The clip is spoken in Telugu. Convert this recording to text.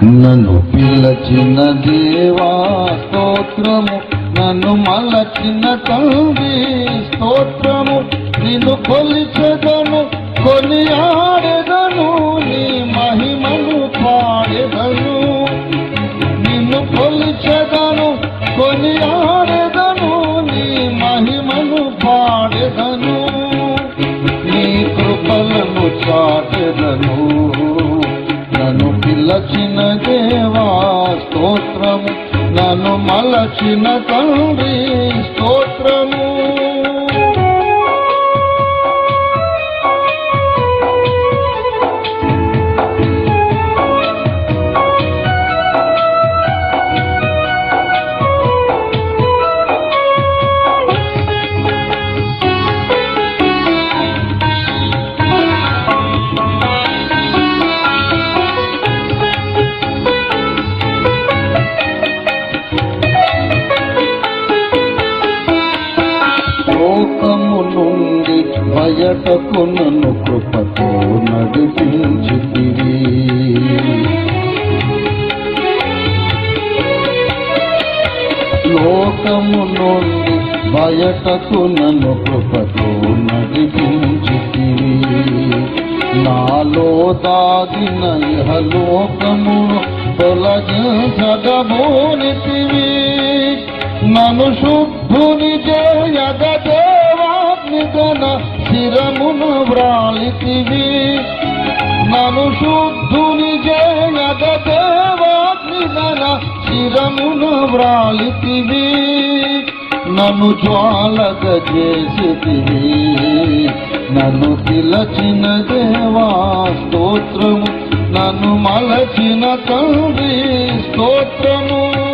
నన్ను పిలచిన దేవా స్తోత్రము, నన్ను మలచిన తండ్రి స్తోత్రము. నిన్ను కొలిచెదను, కొనియాడెదను, నీ మహిమను పాడెదను. నిన్ను కొలిచెదను, కొనియాడెదను, నీ మహిమను పాడెదను. నీ కృపలను చాటెదను. నన్ను పిలచిన దేవా స్తోత్రము, నన్ను మలచిన తండ్రి స్తోత్రము. లోకము నుండి బయటకు నన్ను కృపతో నడిపించితివి. లోకము నుండి బయటకు నన్ను కృపతో నడిపించితివి. నాలో దాగిన ఇహలోకమును తొలగించగబోనితివి. నన్ను శుద్ధుని చేయగ దేవాగ్నిగన శిరమును వ్రాలితివి. నన్ను శుద్ధుని చేయగ దేవాగ్నిగన శిరమును వ్రాలితివి. నన్ను జ్వాలగ చేసితివి. నన్ను పిలచిన దేవా స్తోత్రము, నన్ను మలచిన తండ్రి స్తోత్రము.